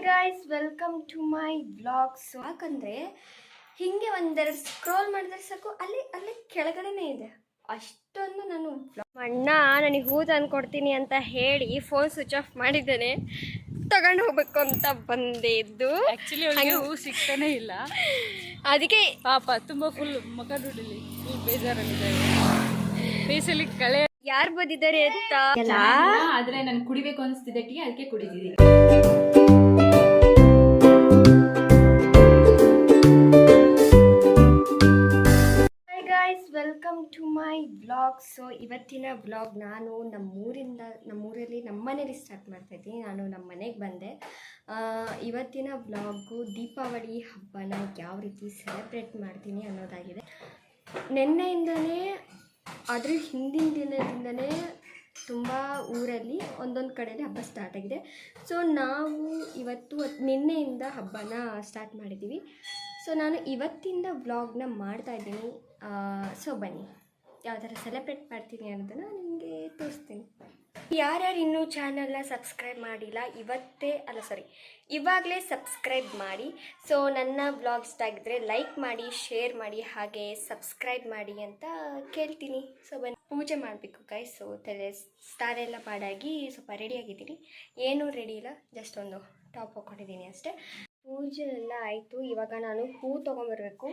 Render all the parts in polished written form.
Guys welcome to my vlog. So ಯಾಕಂದರೆ ಹೀಗೆ ಒಂದೆರಡು ಸ್ಕ್ರೋಲ್ ಮಾಡಿದ್ರೆ ಸಾಕು ಅಲ್ಲಿ ಅಲ್ಲಿ ಕೆಳಗಡೆನೇ ಇದೆ ಅಷ್ಟೊಂದು. ನಾನು ಅಣ್ಣ ನನಗೆ ಹೂ ತಂದು ಕೊಡ್ತೀನಿ ಅಂತ ಹೇಳಿ ಫೋನ್ ಸ್ವಿಚ್ ಆಫ್ ಮಾಡಿದ್ದೇನೆ, ತಗೊಂಡು ಹೋಗ್ಬೇಕು ಅಂತ ಬಂದಿದ್ದು. ಆಕ್ಚುಲಿ ಹೂ ಸಿಗ್ತಾನೆ ಇಲ್ಲ, ಅದಕ್ಕೆ ಪಾಪ ತುಂಬಾ ಫುಲ್ ಮುಖ ದುಡಿಲಿ ಫುಲ್ ಬೇಜಾರಲ್ಲಿದ್ದಾರೆ. ಬೇಸಲ್ಲಿ ಕಳೆ ಯಾರು ಬಂದಿದ್ದಾರೆ ಅಂತ ಆದ್ರೆ ನಾನು ಕುಡಿಬೇಕು ಅನಿಸ್ತಿದೆ ಟೀ, ಅದಕ್ಕೆ ಕುಡಿದಿದ್ದೀನಿ. Welcome to my vlog. So ಇವತ್ತಿನ ವ್ಲಾಗ್ ನಾನು ನಮ್ಮೂರಲ್ಲಿ ನಮ್ಮ ಮನೇಲಿ ಸ್ಟಾರ್ಟ್ ಮಾಡ್ತಾ ಇದ್ದೀನಿ. ನಾನು ನಮ್ಮ ಮನೆಗೆ ಬಂದೆ. ಇವತ್ತಿನ ವ್ಲಾಗು ದೀಪಾವಳಿ ಹಬ್ಬನ ಯಾವ ರೀತಿ ಸೆಲೆಬ್ರೇಟ್ ಮಾಡ್ತೀನಿ ಅನ್ನೋದಾಗಿದೆ. ನಿನ್ನೆಯಿಂದನೇ ಅದ್ರ ಹಿಂದಿನ ದಿನದಿಂದನೇ ತುಂಬ ಊರಲ್ಲಿ ಒಂದೊಂದು ಕಡೆಯಲ್ಲಿ ಹಬ್ಬ ಸ್ಟಾರ್ಟ್ ಆಗಿದೆ. ಸೊ ನಾವು ನಿನ್ನೆಯಿಂದ ಹಬ್ಬನ ಸ್ಟಾರ್ಟ್ ಮಾಡಿದ್ದೀವಿ. ಸೊ ನಾನು ಇವತ್ತಿಂದ ವ್ಲಾಗ್ನ ಮಾಡ್ತಾಯಿದ್ದೀನಿ. ಸೊ ಬನ್ನಿ ಯಾವ ಥರ ಸೆಲೆಬ್ರೇಟ್ ಮಾಡ್ತೀನಿ ಅನ್ನೋದನ್ನು ನಿಮಗೆ ತೋರಿಸ್ತೀನಿ. ಯಾರ್ಯಾರು ಇನ್ನೂ ಚಾನಲ್ನ ಸಬ್ಸ್ಕ್ರೈಬ್ ಮಾಡಿಲ್ಲ ಇವಾಗಲೇ ಸಬ್ಸ್ಕ್ರೈಬ್ ಮಾಡಿ. ಸೊ ನನ್ನ ವ್ಲಾಗ್ ಇಷ್ಟ ಆಗಿದ್ದರೆ ಲೈಕ್ ಮಾಡಿ, ಶೇರ್ ಮಾಡಿ, ಹಾಗೆ ಸಬ್ಸ್ಕ್ರೈಬ್ ಮಾಡಿ ಅಂತ ಕೇಳ್ತೀನಿ. ಸೊ ಬನ್ನಿ ಪೂಜೆ ಮಾಡಬೇಕು ಗೈಸ್. ಸೊ ಸ್ಟಾರ್ ಎಲ್ಲ ಮಾಡಾಗಿ ಸ್ವಲ್ಪ ರೆಡಿಯಾಗಿದ್ದೀನಿ. ಏನೂ ರೆಡಿ ಇಲ್ಲ, ಜಸ್ಟ್ ಒಂದು ಟಾಪ್ ಹಾಕ್ಕೊಂಡಿದ್ದೀನಿ ಅಷ್ಟೇ. ಪೂಜೆ ಎಲ್ಲ ಆಯಿತು. ಇವಾಗ ನಾನು ಹೂ ತೊಗೊಂಬರ್ಬೇಕು.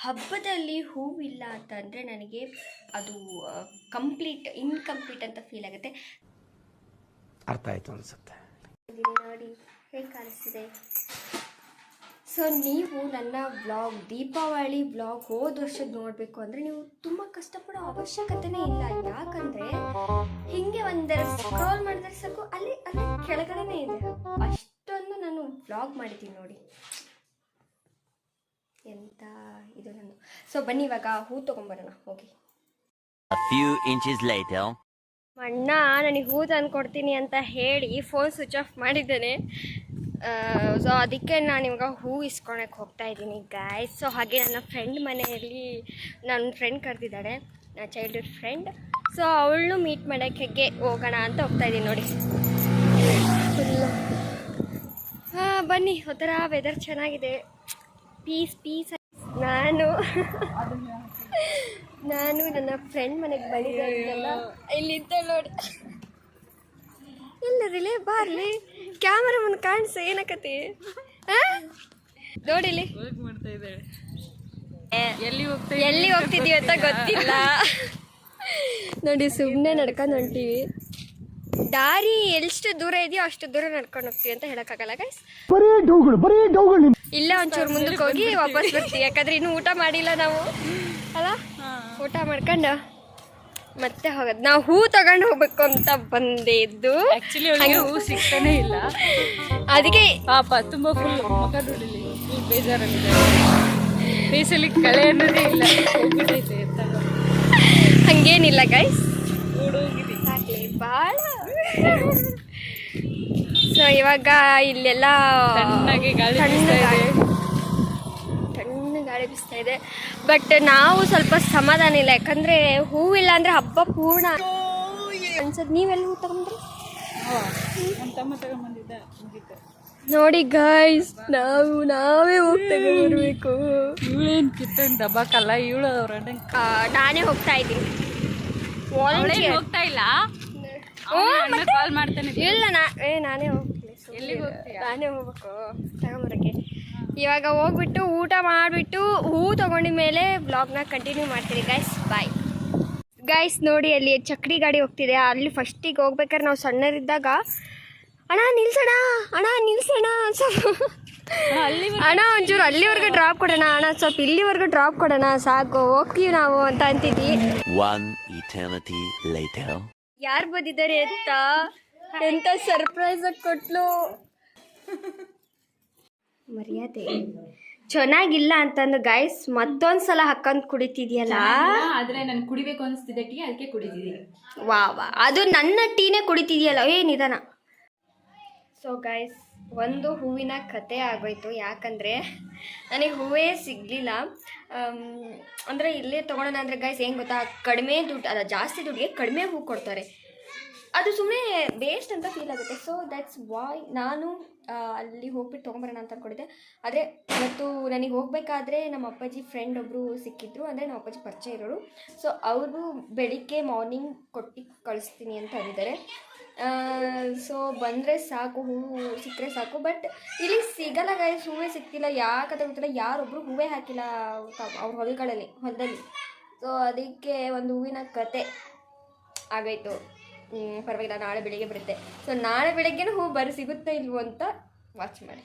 ಹಬ್ಬದಲ್ಲಿ ಹೂವಿಲ್ಲ ಅಂತಂದರೆ ನನಗೆ ಅದು ಇನ್ಕಂಪ್ಲೀಟ್ ಅಂತ ಫೀಲ್ ಆಗುತ್ತೆ. ಅರ್ಥ ಆಯಿತು ಅನಿಸುತ್ತೆ. ನೋಡಿ ಹೇಗೆ ಕಾಣಿಸ್ತಿದೆ. ಸೊ ನೀವು ನನ್ನ ದೀಪಾವಳಿ ವ್ಲಾಗ್ ಹೋದ ವರ್ಷದ ನೋಡಬೇಕು ಅಂದರೆ ನೀವು ತುಂಬ ಕಷ್ಟಪಡೋ ಅವಶ್ಯಕತೆನೇ ಇಲ್ಲ. ಯಾಕಂದರೆ ಹೀಗೆ ಒಂದೆರಡು ಸ್ಕ್ರೋಲ್ ಮಾಡಿದ್ರೆ ಸಾಕು ಅಲ್ಲಿ ಅಲ್ಲಿ ಕೆಳಗಡೆನೇ ಇದೆ ಅಷ್ಟೊಂದು ನಾನು ವ್ಲಾಗ್ ಮಾಡಿದ್ದೀನಿ ನೋಡಿ. ಎಂತ ಇದು ನಂದು. ಸೊ ಬನ್ನಿ ಇವಾಗ ಹೂ ತೊಗೊಂಬರೋಣ ಹೋಗಿ. ಅಣ್ಣ ನನಗೆ ಹೂ ತಂದು ಕೊಡ್ತೀನಿ ಅಂತ ಹೇಳಿ ಫೋನ್ ಸ್ವಿಚ್ ಆಫ್ ಮಾಡಿದ್ದೇನೆ. ಸೊ ಅದಕ್ಕೆ ನಾನು ಇವಾಗ ಹೂ ಇಸ್ಕೊಳಕ್ಕೆ ಹೋಗ್ತಾ ಇದ್ದೀನಿ ಗಾಯ್ಸ್. ಸೊ ಹಾಗೆ ನನ್ನ ಫ್ರೆಂಡ್ ಮನೆಯಲ್ಲಿ ನನ್ನ ಫ್ರೆಂಡ್ ಕರೆದಿದ್ದಾಳೆ, ನನ್ನ ಚೈಲ್ಡ್ಹುಡ್ ಫ್ರೆಂಡ್. ಸೊ ಅವಳನ್ನು ಮೀಟ್ ಮಾಡೋಕ್ಕೆ ಹೋಗೋಣ ಅಂತ ಹೋಗ್ತಾ ಇದ್ದೀನಿ ನೋಡಿ. ಫುಲ್ಲು ಬನ್ನಿ. ಒಂಥರ ವೆದರ್ ಚೆನ್ನಾಗಿದೆ, ಪೀಸ್. ನಾನು ನನ್ನ ಫ್ರೆಂಡ್ ಮನೆಗೆ ಬಂದಿದ್ದಲ್ಲ, ಇಲ್ಲಿದ್ದ ನೋಡಿ. ಎಲ್ಲರಿಲೆ ಬಾರ್ಲಿ ಕ್ಯಾಮರಾ ಮುಂದೆ ಕಾಣಿಸ ಏನಕತಿ ನೋಡಿಲಿ. ಎಲ್ಲಿ ಹೋಗ್ತಿದೀವಿ ಅಂತ ಗೊತ್ತಿಲ್ಲ ನೋಡಿ. ಸುಮ್ಮನೆ ನಡ್ಕೊಂಡು ಹೊಂಟೀವಿ. ದಾರಿ ಎಷ್ಟು ದೂರ ಇದೆಯೋ ಅಷ್ಟು ದೂರ ನಡ್ಕೊಂಡು ಹೋಗ್ತೀವಿ ಅಂತ ಹೇಳಕ್ಕಾಗಲ್ಲ ಗೈಸ್. ಇಲ್ಲ ಒಂಚೂರು ಮುಂದಕ್ಕೆ ಹೋಗಿ ವಾಪಸ್ ಬರ್ತೀವಿ. ಯಾಕಂದ್ರೆ ಇನ್ನೂ ಊಟ ಮಾಡಿಲ್ಲ ನಾವು ಅಲ್ಲ. ಊಟ ಮಾಡ್ಕೊಂಡು ಮತ್ತೆ ಹೋಗೋದು. ನಾವು ಹೂ ತಗೊಂಡು ಹೋಗ್ಬೇಕು ಅಂತ ಬಂದಿದ್ದು. ಆಕ್ಚುಲಿ ಹೂ ಸಿಗ್ತಾನೆ ಇಲ್ಲ, ಅದಕ್ಕೆ ಪಾಪ ತುಂಬಾ ಫುಲ್ ಮುಖ ದುಡಿಲಿ ಫುಲ್ ಬೇಜಾರಲ್ಲಿದ್ದಾರೆ. ಬೇಸಲ್ಲಿ ಕಳೆ ಅನ್ನೋದೇ ಇಲ್ಲ, ಹೋಗ್ಬಿಟ್ಟೈತೆ ಅಂತ. ಹಂಗೇನಿಲ್ಲ ಗೈಸ್, ಓಡೋಗಿದೆ ಭಾಳ. ಸೊ ಇವಾಗ ಇಲ್ಲೆಲ್ಲ ತಣ್ಣಗೆ ಗಾಳಿ ಬೀಸ್ತಾ ಇದೆ. ಬಟ್ ನಾವು ಸ್ವಲ್ಪ ಸಮಾಧಾನ ಇಲ್ಲ, ಯಾಕಂದ್ರೆ ಹೂವಿಲ್ಲ ಅಂದ್ರೆ ಹಬ್ಬ ಪೂರ್ಣ ಅನ್ಸದ್. ನೀವೆಲ್ಲ ಹೂ ತಗೊಂಡ್ರಿ? ನೋಡಿ ಗೈಸ್, ನಾವೇ ಹೋಗಿ ತಗೊಂಡ್ಬರ್ಬೇಕು. ಇವಳೇನು ಕಿತ್ತನ್ ದಬ್ಬಾಕಲ್ಲ, ಇವಳು ನಾನೇ ಹೋಗ್ತಾ ಇದ್ದೀನಿ. ಹೋಗ್ತಾ ಇಲ್ಲ, ಕಾಲ್ ಮಾಡ್ತಾನೆ. ಇಲ್ಲ ನಾನೇ ಹೋಗ್ತೀನಿ. ನಾನೇ ಹೋಗ್ಬೇಕು ತಗೊಂಬರಕ್ಕೆ. ಇವಾಗ ಹೋಗ್ಬಿಟ್ಟು ಊಟ ಮಾಡಿಬಿಟ್ಟು ಹೂ ತೊಗೊಂಡಿದ ಮೇಲೆ ಬ್ಲಾಗ್ನ ಕಂಟಿನ್ಯೂ ಮಾಡ್ತೀನಿ ಗೈಸ್. Bye guys. ನೋಡಿ ಅಲ್ಲಿ ಚಕ್ರಿ ಗಾಡಿ ಹೋಗ್ತಿದೆ. ಅಲ್ಲಿ ಫಸ್ಟಿಗೆ ಹೋಗ್ಬೇಕಾದ್ರೆ ನಾವು ಸಣ್ಣರಿದ್ದಾಗ ಅಣ್ಣ ನಿಲ್ಸೋಣ ಅಣ್ಣ ಒಂಚೂರು ಅಲ್ಲಿವರೆಗೂ ಡ್ರಾಪ್ ಕೊಡೋಣ, ಅಣ್ಣ ಸ್ವಲ್ಪ ಇಲ್ಲಿವರೆಗೂ ಡ್ರಾಪ್ ಕೊಡೋಣ, ಸಾಕು ಹೋಗ್ತೀವಿ ನಾವು ಅಂತ ಅಂತಿದ್ವಿ. ಯಾರು ಬಂದಿದ್ದಾರೆ ಅಂತ ಎಂತ ಸರ್ಪ್ರೈಸ್ ಆಗಿ ಕೊಟ್ಲು. ಮರ್ಯಾದೆ ಚೆನ್ನಾಗಿಲ್ಲ ಅಂತಂದು ಗೈಸ್ ಮತ್ತೊಂದ್ಸಲ ಹಾಕೊಂಡು ಕುಡಿತಿದ್ಯಲ್ಲ. ಆದ್ರೆ ನಾನು ಕುಡಿಬೇಕು ಅನಿಸ್ತಿದೆ ಟೀ, ಅದಕ್ಕೆ ಕುಡಿದಿದ್ದೀನಿ. ವಾ ಅದು ನನ್ನ ಟೀನೇ ಕುಡಿತಿದ್ಯಲ್ಲ, ನಿಧಾನ. ಸೊ ಗೈಸ್ ಒಂದು ಹೂವಿನ ಕತೆ ಆಗೋಯ್ತು. ಯಾಕಂದರೆ ನನಗೆ ಹೂವೇ ಸಿಗಲಿಲ್ಲ. ಅಂದರೆ ಇಲ್ಲೇ ತೊಗೊಳೋಣ ಅಂದರೆ ಗೈಸ್ ಏನು ಗೊತ್ತಾ, ಕಡಿಮೆ ದುಡ್ಡು ಅಲ್ಲ ಜಾಸ್ತಿ ದುಡ್ಡಿಗೆ ಕಡಿಮೆ ಹೂ ಕೊಡ್ತಾರೆ. ಅದು ಸುಮ್ಮನೆ ವೇಸ್ಟ್ ಅಂತ ಫೀಲ್ ಆಗುತ್ತೆ. ಸೊ ದ್ಯಾಟ್ಸ್ ವಾಯ್ ನಾನು ಅಲ್ಲಿ ಹೋಗ್ಬಿಟ್ಟು ತೊಗೊಂಬರೋಣ ಅಂತ ಅಂದ್ಕೊಂಡಿದ್ದೆ. ಆದರೆ ಇವತ್ತು ನನಗೆ ಹೋಗಬೇಕಾದ್ರೆ ನಮ್ಮ ಅಪ್ಪಾಜಿ ಫ್ರೆಂಡ್ ಒಬ್ಬರು ಸಿಕ್ಕಿದ್ರು, ಅಂದರೆ ನಮ್ಮ ಅಪ್ಪಾಜಿ ಪರಿಚಯ ಇರೋರು. ಸೊ ಅವರು ಬೆಳಿಗ್ಗೆ ಮಾರ್ನಿಂಗ್ ಕೊಟ್ಟು ಕಳಿಸ್ತೀನಿ ಅಂತ ಅಂದಿದ್ದಾರೆ. ಸೊ ಬಂದರೆ ಸಾಕು, ಹೂವು ಸಿಕ್ಕರೆ ಸಾಕು. ಬಟ್ ಇಲ್ಲಿ ಸಿಗಲ್ಲ ಗೈಸ್, ಹೂವೇ ಸಿಗ್ತಿಲ್ಲ. ಯಾಕಂತ ಗೊತ್ತಿಲ್ಲ, ಯಾರೊಬ್ಬರು ಹೂವೇ ಹಾಕಿಲ್ಲ ಅವ್ರ ಹೊಲದಲ್ಲಿ. ಸೊ ಅದಕ್ಕೆ ಒಂದು ಹೂವಿನ ಕತೆ ಆಗಾಯಿತು. ಪರವಾಗಿಲ್ಲ, ನಾಳೆ ಬೆಳಿಗ್ಗೆ ಬರುತ್ತೆ. ಸೊ ನಾಳೆ ಬೆಳಗ್ಗೆನೂ ಹೂ ಸಿಗುತ್ತೋ ಇಲ್ವೋ ಅಂತ ವಾಚ್ ಮಾಡಿ.